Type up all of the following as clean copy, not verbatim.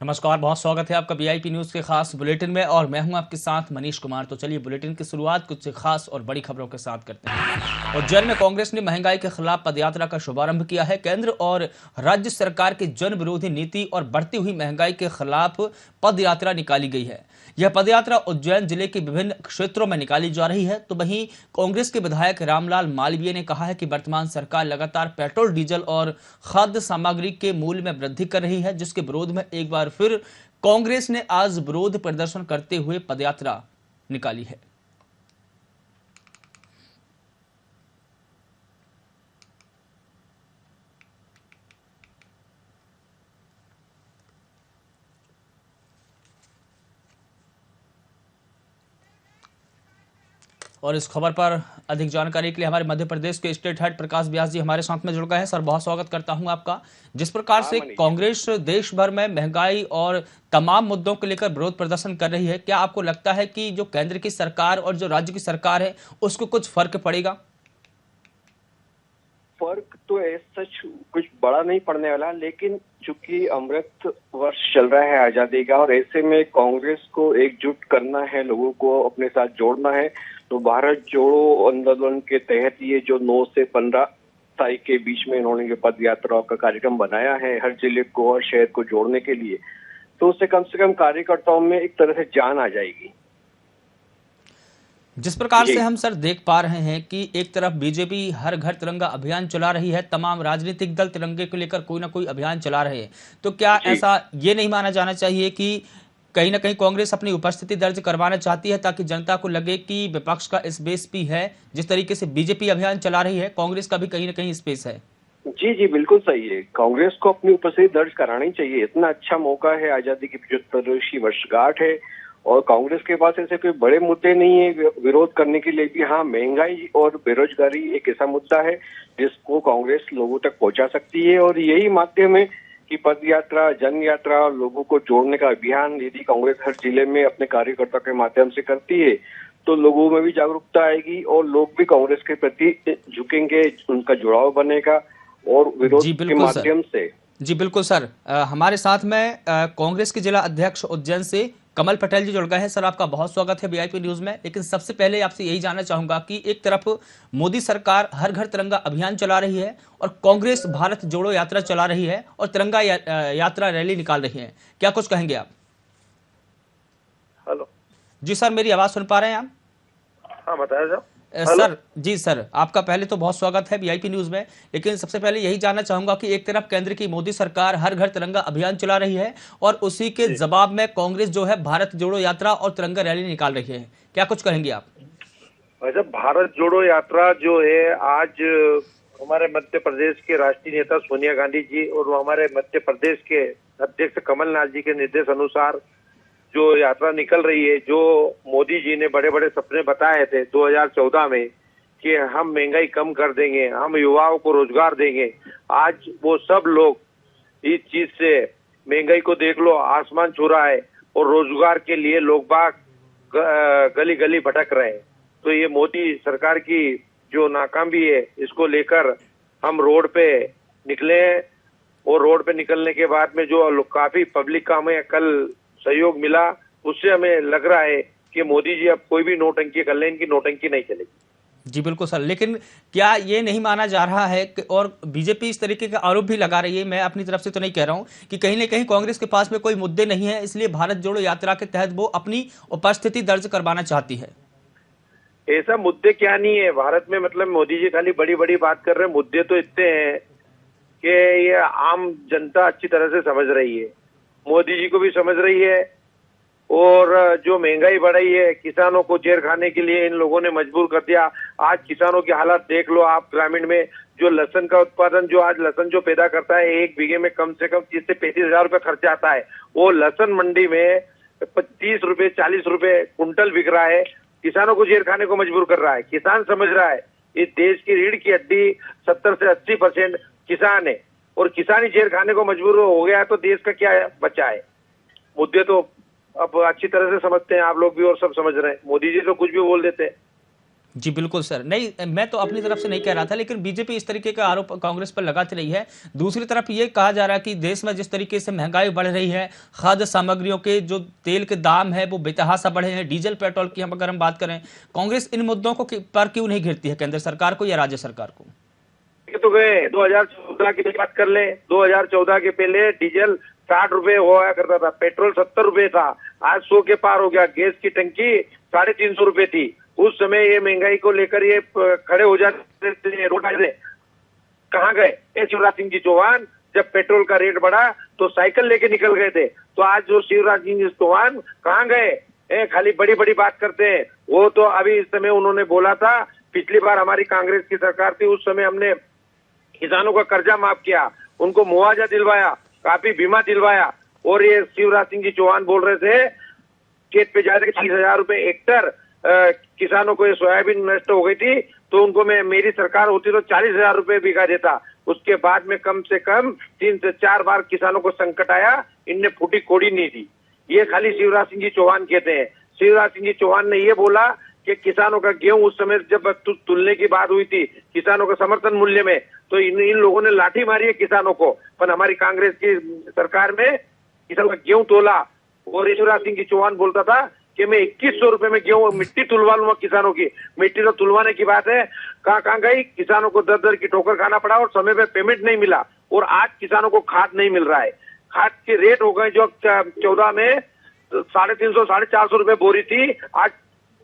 नमस्कार, बहुत स्वागत है आपका वीआईपी न्यूज के खास बुलेटिन में और मैं हूं आपके साथ मनीष कुमार। तो चलिए बुलेटिन की शुरुआत कुछ खास और बड़ी खबरों के साथ करते हैं। उज्जैन में कांग्रेस ने महंगाई के खिलाफ पदयात्रा का शुभारंभ किया है। केंद्र और राज्य सरकार की जन विरोधी नीति और बढ़ती हुई महंगाई के खिलाफ पदयात्रा निकाली गई है। यह पदयात्रा उज्जैन जिले के विभिन्न क्षेत्रों में निकाली जा रही है। तो वहीं कांग्रेस के विधायक रामलाल मालवीय ने कहा है कि वर्तमान सरकार लगातार पेट्रोल, डीजल और खाद्य सामग्री के मूल्य में वृद्धि कर रही है, जिसके विरोध में एक बार फिर कांग्रेस ने आज विरोध प्रदर्शन करते हुए पदयात्रा निकाली है। और इस खबर पर अधिक जानकारी के लिए हमारे मध्य प्रदेश के स्टेट हेड प्रकाश व्यास जी हमारे साथ में जुड़ गए हैं। सर, बहुत स्वागत करता हूं आपका। जिस प्रकार से कांग्रेस देश भर में महंगाई और तमाम मुद्दों को लेकर विरोध प्रदर्शन कर रही है, क्या आपको लगता है कि जो केंद्र की सरकार और जो राज्य की सरकार है उसको कुछ फर्क पड़ेगा? फर्क तो सच कुछ बड़ा नहीं पड़ने वाला, लेकिन चूंकि अमृत वर्ष चल रहा है आजादी का और ऐसे में कांग्रेस को एकजुट करना है, लोगों को अपने साथ जोड़ना है, तो भारत जोड़ो आंदोलन के तहत ये जो 9 से 15 तारीख के बीच में इन्होंने पद यात्रा का कार्यक्रम बनाया है हर जिले को और शहर को जोड़ने के लिए, तो उससे कम से कम कार्यकर्ताओं में एक तरह से जान आ जाएगी। जिस प्रकार से हम सर देख पा रहे हैं कि एक तरफ बीजेपी हर घर तिरंगा अभियान चला रही है, तमाम राजनीतिक दल तिरंगे को लेकर कोई ना कोई अभियान चला रहे हैं, तो क्या ऐसा ये नहीं माना जाना चाहिए कि कहीं ना कहीं कांग्रेस अपनी उपस्थिति दर्ज करवाना चाहती है ताकि जनता को लगे कि विपक्ष का स्पेस भी है? जिस तरीके से बीजेपी अभियान चला रही है, कांग्रेस का भी कहीं ना कहीं स्पेस है। जी जी, बिल्कुल सही है। कांग्रेस को अपनी उपस्थिति दर्ज करानी चाहिए। इतना अच्छा मौका है, आजादी की 75वीं वर्षगांठ है और कांग्रेस के पास ऐसे कोई बड़े मुद्दे नहीं है विरोध करने के लिए भी। हाँ, महंगाई और बेरोजगारी एक ऐसा मुद्दा है जिसको कांग्रेस लोगों तक पहुंचा सकती है और यही माध्यम है कि पद यात्रा, जन यात्रा, लोगों को जोड़ने का अभियान यदि कांग्रेस हर जिले में अपने कार्यकर्ता के माध्यम से करती है तो लोगों में भी जागरूकता आएगी और लोग भी कांग्रेस के प्रति झुकेंगे, उनका जुड़ाव बनेगा और विरोध के माध्यम से। जी बिल्कुल सर, हमारे साथ में कांग्रेस के जिला अध्यक्ष उज्जैन से कमल पटेल जी जुड़ गए हैं। सर, आपका बहुत स्वागत है वीआईपी न्यूज में। लेकिन सबसे पहले आपसे यही जानना चाहूंगा कि एक तरफ मोदी सरकार हर घर तिरंगा अभियान चला रही है और कांग्रेस भारत जोड़ो यात्रा चला रही है और तिरंगा यात्रा रैली निकाल रही है, क्या कुछ कहेंगे आप? हेलो जी सर, मेरी आवाज सुन पा रहे हैं आप? हाँ, बताया सर। सर जी, सर आपका पहले तो बहुत स्वागत है वीआईपी न्यूज में। लेकिन सबसे पहले यही जानना चाहूंगा कि एक तरफ केंद्र की मोदी सरकार हर घर तिरंगा अभियान चला रही है और उसी के जवाब में कांग्रेस जो है भारत जोड़ो यात्रा और तिरंगा रैली निकाल रही है, क्या कुछ कहेंगे आप? वैसे भारत जोड़ो यात्रा जो है आज हमारे मध्य प्रदेश के राष्ट्रीय नेता सोनिया गांधी जी और हमारे मध्य प्रदेश के अध्यक्ष कमलनाथ जी के निर्देश अनुसार जो यात्रा निकल रही है, जो मोदी जी ने बड़े बड़े सपने बताए थे 2014 में कि हम महंगाई कम कर देंगे, हम युवाओं को रोजगार देंगे, आज वो सब लोग इस चीज से महंगाई को देख लो आसमान छू रहा है और रोजगार के लिए लोग बाग गली गली भटक रहे हैं। तो ये मोदी सरकार की जो नाकामी है इसको लेकर हम रोड पे निकले और रोड पे निकलने के बाद में जो काफी पब्लिक का हमें कल सहयोग मिला, उससे हमें लग रहा है कि मोदी जी अब कोई भी नौटंकी कर ले, इनकी नौटंकी नहीं चलेगी। जी बिल्कुल सर, लेकिन क्या ये नहीं माना जा रहा है कि और बीजेपी इस तरीके का आरोप भी लगा रही है, मैं अपनी तरफ से तो नहीं कह रहा हूं, कि कहीं ना कहीं कांग्रेस के पास में कोई मुद्दे नहीं है इसलिए भारत जोड़ो यात्रा के तहत वो अपनी उपस्थिति दर्ज करवाना चाहती है? ऐसा मुद्दे क्या नहीं है भारत में, मतलब मोदी जी खाली बड़ी बड़ी बात कर रहे हैं। मुद्दे तो इतने हैं कि ये आम जनता अच्छी तरह से समझ रही है, मोदी जी को भी समझ रही है और जो महंगाई बढ़ी है, किसानों को जेर खाने के लिए इन लोगों ने मजबूर कर दिया। आज किसानों की हालत देख लो आप, ग्रामीण में जो लहसुन का उत्पादन, जो आज लहसुन जो पैदा करता है 1 बीघे में कम से कम 30 से 35 हजार रुपये खर्चा आता है, वो लहसुन मंडी में 30 रुपये 40 रुपये कुंटल बिक रहा है, किसानों को जेर खाने को मजबूर कर रहा है। किसान समझ रहा है इस देश की रीढ़ की हड्डी 70 से 80% किसान है और किसान ही जेर खाने को मजबूर हो गया है तो देश का क्या बचा है। मुद्दे तो अब अच्छी तरह से समझते हैं आप लोग भी और सब समझ रहे हैं, मोदी जी तो कुछ भी बोल देते हैं। जी बिल्कुल सर। नहीं, मैं तो अपनी तरफ से नहीं कह रहा था, लेकिन बीजेपी इस तरीके का आरोप कांग्रेस पर लगाती रही है। दूसरी तरफ ये कहा जा रहा है कि देश में जिस तरीके से महंगाई बढ़ रही है, खाद्य सामग्रियों के जो तेल के दाम है वो बेतहाशा बढ़े हैं, डीजल पेट्रोल की हम अगर हम बात करें, कांग्रेस इन मुद्दों को पर क्यों नहीं घेरती है केंद्र सरकार को या राज्य सरकार को? ये तो गए 2014 की बात कर ले। 2014 के पहले डीजल 60 रुपए हुआ करता था, पेट्रोल 70 रुपए था, आज 100 के पार हो गया। गैस की टंकी 350 रुपए थी। उस समय ये महंगाई को लेकर ये खड़े हो जाते थे रोड पे। कहाँ गए शिवराज सिंह जी चौहान? जब पेट्रोल का रेट बढ़ा तो साइकिल लेके निकल गए थे। तो आज जो शिवराज सिंह जी चौहान कहाँ गए? खाली बड़ी बड़ी बात करते हैं। वो तो अभी इस समय उन्होंने बोला था, पिछली बार हमारी कांग्रेस की सरकार थी, उस समय हमने किसानों का कर्जा माफ किया, उनको मुआवजा दिलवाया, काफी बीमा दिलवाया। और ये शिवराज सिंह जी चौहान बोल रहे थे खेत पे जाकर 40,000 रुपए हेक्टर किसानों को ये सोयाबीन नष्ट हो गई थी तो उनको मेरी सरकार होती तो 40,000 रुपए बिका देता। उसके बाद में कम से कम 3 से 4 बार किसानों को संकट आया, इनने फूटी कोड़ी नहीं दी। ये खाली शिवराज सिंह जी चौहान कहते हैं। शिवराज सिंह जी चौहान ने ये बोला कि किसानों का गेहूं उस समय जब तुलने की बात हुई थी किसानों के समर्थन मूल्य में, तो इन लोगों ने लाठी मारी है किसानों को। पर हमारी कांग्रेस की सरकार में किसानों का गेहूं तोला। और शिवराज सिंह जी चौहान बोलता था कि मैं 2100 रुपए में गेहूं मिट्टी तुलवा लूंगा किसानों की। मिट्टी तो तुलवाने की बात है, कहाँ गई? किसानों को दर दर की ठोकर खाना पड़ा और समय पे पेमेंट नहीं मिला। और आज किसानों को खाद नहीं मिल रहा है। खाद के रेट हो गए जो 14 में 350 450 रुपए बोरी थी, आज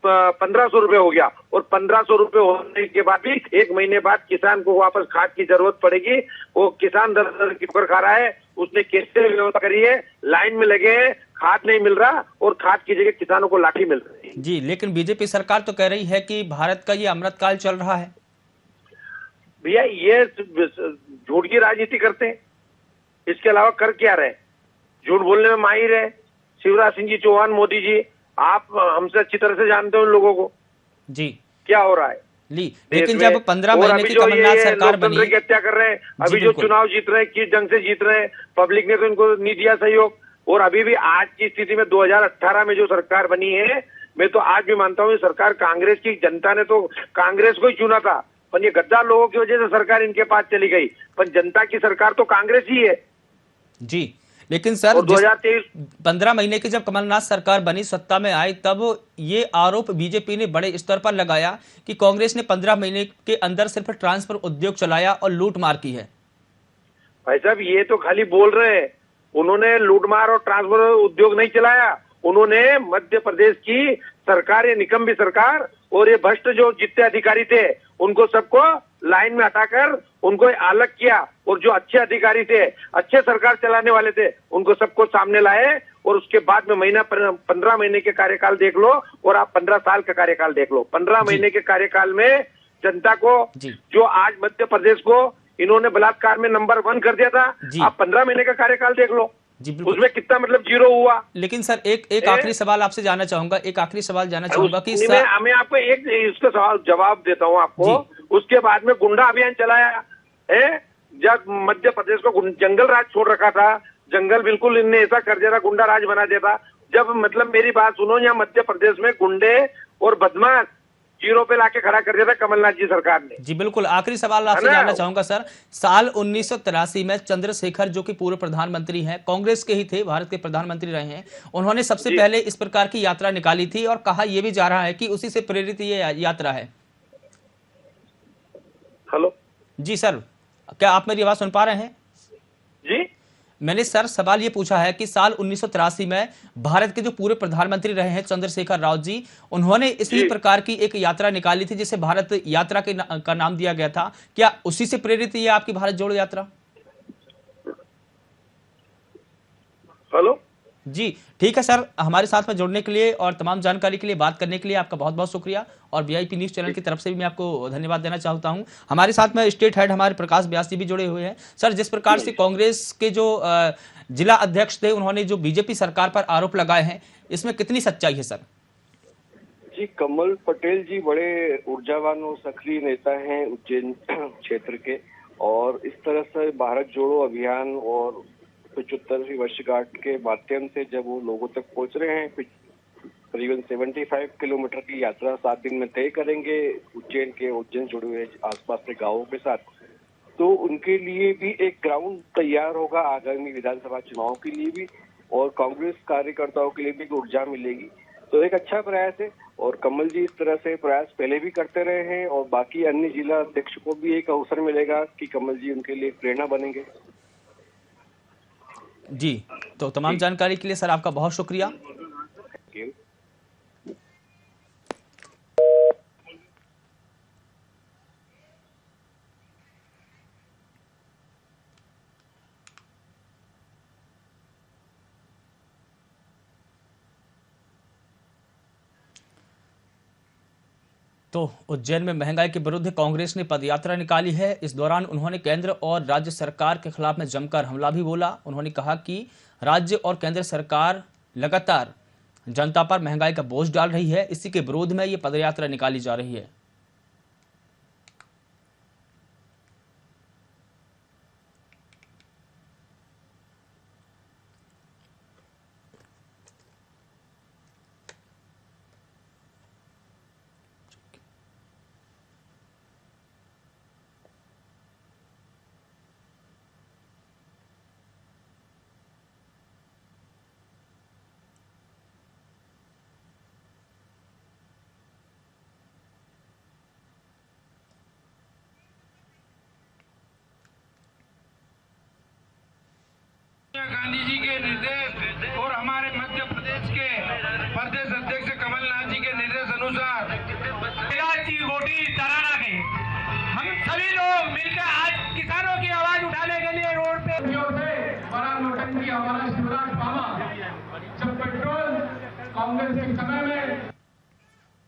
1500 रुपए हो गया। और 1500 रुपए होने के बाद भी 1 महीने बाद किसान को वापस खाद की जरूरत पड़ेगी। वो किसान दर दर की ठोकर खा रहा है। उसने कैसे व्यवस्था करी है? लाइन में लगे हैं, खाद नहीं मिल रहा और खाद की जगह किसानों को लाठी मिल रही है। जी, लेकिन बीजेपी सरकार तो कह रही है कि भारत का ये अमृतकाल चल रहा है। भैया ये झूठ की राजनीति करते हैं, इसके अलावा कर क्या रहे? झूठ बोलने में माहिर है शिवराज सिंह जी चौहान। मोदी जी आप हमसे अच्छी तरह से जानते हो उन लोगों को जी क्या हो रहा है। लेकिन जब 15 महीने की कमलनाथ सरकार बनी, की हत्या कर रहे हैं, अभी जो चुनाव जीत रहे हैं किस ढंग से जीत रहे हैं, पब्लिक ने तो इनको नहीं दिया सहयोग। और अभी भी आज की स्थिति में 2018 में जो सरकार बनी है, मैं तो आज भी मानता हूँ सरकार कांग्रेस की, जनता ने तो कांग्रेस को ही चुना था, पर ये गद्दार लोगों की वजह से सरकार इनके पास चली गई। पर जनता की सरकार तो कांग्रेस ही है। जी, लेकिन सर 2023 15 महीने की जब कमलनाथ सरकार बनी, सत्ता में आई, तब ये आरोप बीजेपी ने बड़े स्तर पर लगाया कि कांग्रेस ने 15 महीने के अंदर सिर्फ ट्रांसफर उद्योग चलाया और लूटमार की है। भाई साहब ये तो खाली बोल रहे हैं, उन्होंने लूटमार और ट्रांसफर उद्योग नहीं चलाया। उन्होंने मध्य प्रदेश की सरकार, ये निकम्मी सरकार और ये भ्रष्ट जो जितने अधिकारी थे उनको सबको लाइन में हटाकर उनको अलग किया। और जो अच्छे अधिकारी थे, अच्छे सरकार चलाने वाले थे, उनको सबको सामने लाए। और उसके बाद में 15 महीने के कार्यकाल देख लो और आप 15 साल का कार्यकाल देख लो। 15 महीने के कार्यकाल में जनता को, जो आज मध्य प्रदेश को इन्होंने बलात्कार में नंबर 1 कर दिया था, आप 15 महीने का कार्यकाल देख लो, उसमें कितना मतलब 0 हुआ। लेकिन सर एक आखिरी सवाल आपसे जानना चाहूंगा, कि मैं आपको एक इसका सवाल जवाब देता हूँ आपको। उसके बाद में गुंडा अभियान चलाया है, जब मध्य प्रदेश को जंगल राज छोड़ रखा था, जंगल बिल्कुल इनने ऐसा कर दिया था, गुंडा राज बना दिया था। जब मतलब मेरी बात सुनो, यहाँ मध्य प्रदेश में गुंडे और बदमाश 0 पे लाके खड़ा कर दिया था कमलनाथ जी सरकार ने। जी बिल्कुल, आखिरी सवाल आपसे जानना चाहूंगा सर, साल 1983 में चंद्रशेखर, जो कि पूर्व प्रधानमंत्री हैं, कांग्रेस के ही थे, भारत के प्रधानमंत्री रहे हैं, उन्होंने सबसे पहले इस प्रकार की यात्रा निकाली थी और कहा यह भी जा रहा है कि उसी से प्रेरित ये यात्रा है। हेलो जी सर, क्या आप मेरी आवाज सुन पा रहे हैं? जी, मैंने सर सवाल ये पूछा है कि साल 1983 में भारत के जो पूर्व प्रधानमंत्री रहे हैं चंद्रशेखर राव जी, उन्होंने इसी प्रकार की एक यात्रा निकाली थी जिसे भारत यात्रा का नाम दिया गया था। क्या उसी से प्रेरित ये आपकी भारत जोड़ो यात्रा? हेलो जी ठीक है सर, हमारे साथ में जुड़ने के लिए और तमाम जानकारी के लिए, बात करने के लिए आपका बहुत बहुत शुक्रिया। और वीआईपी न्यूज़ चैनल की तरफ से भी मैं आपको धन्यवाद देना चाहता हूं। हमारे साथ में स्टेट हेड हमारे प्रकाश व्यास जी भी जुड़े हुए हैं। सर, जिस प्रकार से कांग्रेस के जो जिला अध्यक्ष थे, उन्होंने जो बीजेपी सरकार पर आरोप लगाए हैं, इसमें कितनी सच्चाई है सर? जी, कमल पटेल जी बड़े ऊर्जावान और सक्रिय नेता हैं उज्जैन क्षेत्र के, और इस तरह से भारत जोड़ो अभियान और 75वीं वर्षगांठ के माध्यम से जब वो लोगों तक पहुंच रहे हैं करीबन 75 किलोमीटर की यात्रा 7 दिन में तय करेंगे उज्जैन जुड़े हुए आसपास के गांवों के साथ। तो उनके लिए भी एक ग्राउंड तैयार होगा आगामी विधानसभा चुनाव के लिए भी, और कांग्रेस कार्यकर्ताओं के लिए भी ऊर्जा मिलेगी। तो एक अच्छा प्रयास है, और कमल जी इस तरह से प्रयास पहले भी करते रहे हैं, और बाकी अन्य जिला अध्यक्ष को भी एक अवसर मिलेगा कि कमल जी उनके लिए प्रेरणा बनेंगे। जी, तो तमाम जानकारी के लिए सर आपका बहुत शुक्रिया। तो उज्जैन में महंगाई के विरुद्ध कांग्रेस ने पदयात्रा निकाली है। इस दौरान उन्होंने केंद्र और राज्य सरकार के खिलाफ में जमकर हमला भी बोला। उन्होंने कहा कि राज्य और केंद्र सरकार लगातार जनता पर महंगाई का बोझ डाल रही है, इसी के विरोध में ये पदयात्रा निकाली जा रही है। गांधी जी के निर्देश और हमारे मध्य प्रदेश के प्रदेश अध्यक्ष कमलनाथ जी के निर्देश अनुसार इलाज की रोटी तराना के हम सभी लोग मिलकर आज किसानों की आवाज उठाने के लिए रोड पे बड़ा नोटंकी हमारा शिवराज बाबा जब पेट्रोल कांग्रेस के समय में